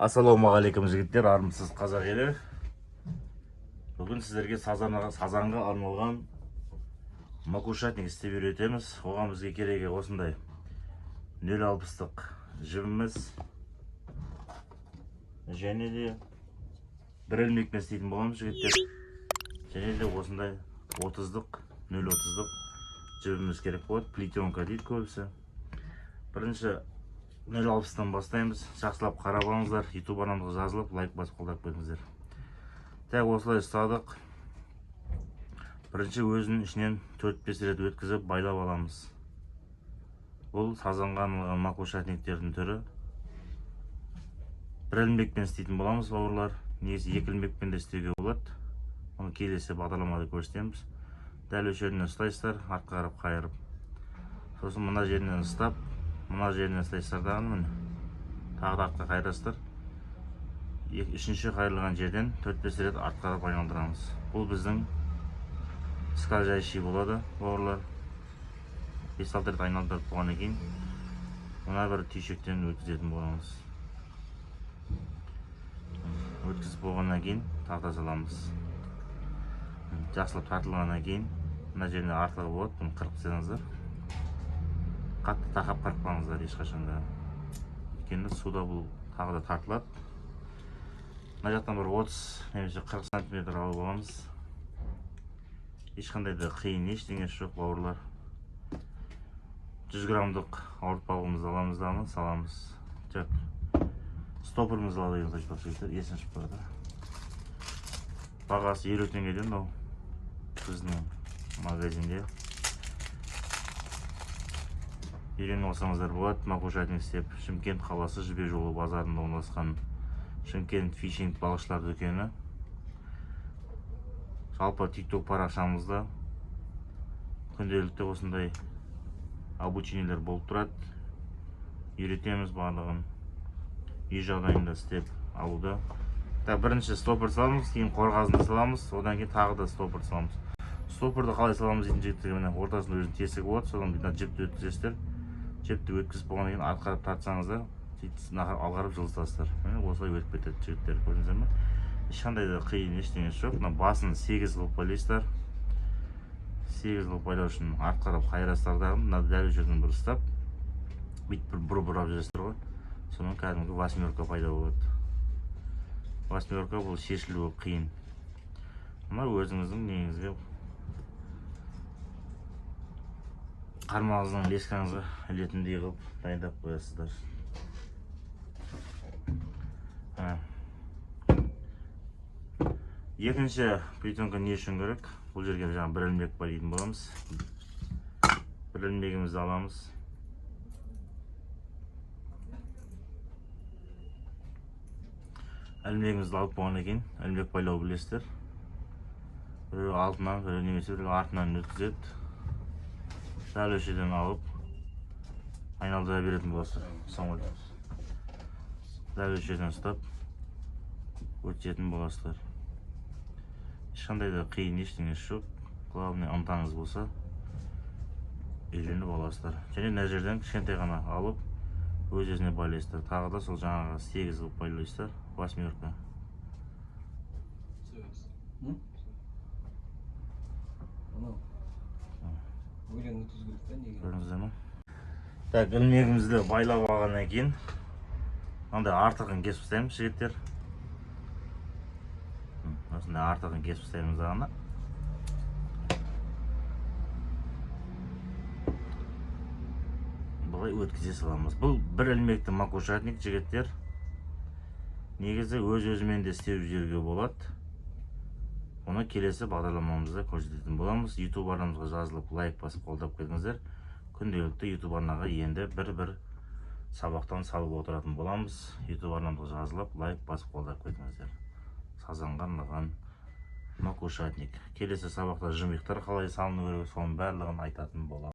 Ассалаумағалейкум жігіттер, армысыз қазақ елі. Бүгін сіздерге сазанға арналған макушатник істеп үйретеміз. Оған бізге керегі осындай 0,60-лық жібіміз және де бір ілмекпен істейтін боламыз жігіттер. Және де осындай 30-лық 0,30-лық жібіміз керек болады. Плетенка дейді көбісі. Бірінші 0,60-тан бастаймыз. Жақсылап қарап алыңыздар. YouTube арнамызға жазылып, лайк басып қолдап қойыңыздар. Тәк осылай ұстадық. Бірінші өзінің ішінен 4-5 рет өткізіп байлап аламыз. Бұл сазанға арналған макушатниктердің түрі. Бір ілмекпен істейтін боламыз, бауырлар. Негізі 2 ілмекпен де істеуге болады. Оны келесі бағдарламада көрсетеміз. Дәл осы жерінен ұстайсыздар, артқа қарап қайырып. Сосын мына жерінен ұстап, мына жерінен ұстайсыздар дағы, тағы да артқа қайырасыздар. Үшінші қайырылған жерден 4-5 рет артқа қарап айналдырамыз. Бұл біздің скользящий болады, бауырлар. 5-6 рет айналдырып болғаннан кейін мына бір түйшектен өткізетін боламыз. Өткізіп болғаннан кейін тарта саламыз. Жақсылап тартылғаннан кейін мына жеріне артығы болады, бұны қырып тастаңыздар. Қатты тақап қырықпаңыздар ешқашанда. Өйткені суда бұл тағы да тартылады. Мына жақтан бір 30 немесе 40 см алып аламыз. Ешқандай да қиын ештеңесі жоқ, бауырлар. 100 граммдық ауыртпалығымызды аламыз да саламыз. Стопырымызды аламыз, есін шығып барады. Бағасы 50 теңгеден ол біздің магазинде. Үйреніп алсаңыздар болады. Макушатник істеп, Шымкент қаласы Жібек жолы базарында орналасқан Шымкент фишинг балықшылар дүкені. Жалпы TikTok парақшамызда күнделікті осындай обучениелер болып тұрады. Үйретеміз барлығын. Үй жағдайында істеп алуда. Бірінші стопыр саламыз, кейін қорғазын саламыз, одан кейін тағы да стопыр саламыз. Стопырды қалай саламыз дейтін жігіттер, ортасында өзінің тесігі болады, содан жіпті өткізесіздер. Жіпті өткізіп болғаннан кейін артқарып тартсаңыздар, алғарып жылыстасыздар. Осылай өтіп кетеді жігіттер, көрдіңіздер ме? Ешқандай да қиын ештеңесі жоқ. Басын 8 қылып байлайсыздар. 8 қылып байлау үшін артқарып қайырасыздар дағы, дәл жерден бір ұстап, бүйтіп бір бұрап жүресіздер ғой. Сонымен кәдімгі 8 пайда болады. 8 бұл шешілуі қиын. Мына өзіңіздің негізгі қармағыңыздың лескаңызға ілетіндей қылып дайындап қоясыздар. Екінші плетенка не үшін керек? Бұл жерге жаңа бір ілмек байлайтын боламыз. Бір ілмегімізді аламыз. Ілмегімізді алып болғаннан кейін ілмек байлау білесіздер. Біреу алдынан, біреу немесе біреу артынан өткізеді. Дәл осы жерден алып айналдыра беретін боласыздар. Дәл осы жерден ұстап өтетін боласыздар. Ешқандай да қиын ештеңесі жоқ. Главное, ынтаңыз болса, үйреніп аласыздар. Және мына жерден кішкентай ғана алып өз-өзіне байлайсыздар. Тағы да сол жаңағы 8 қылып байлайсыздар. 8. Көрдіңіздер ме? Так, ілмегімізді байлап алғаннан кейін мынандай артығын кесіп тастаймыз жігіттер. Осындай артығын кесіп тастаймыз ағана. Бұлай өткізе саламыз. Бұл бір ілмекті макушатник жігіттер. Негізі өз-өзімен де істеп жүруге болады. Оны келесі бағдарламамызда көрсететін боламыз. YouTube арнамызға жазылып, лайк басып қолдап қойыңыздар. Күнделікті YouTube арнаға енді бір сабақтан салып отыратын боламыз. YouTube арнамызға жазылып, лайк басып қолдап қойыңыздар. Сазанға арналған макушатник. Келесі сабақта жымиқтар қалай салыну керек, соның барлығын айтатын боламыз.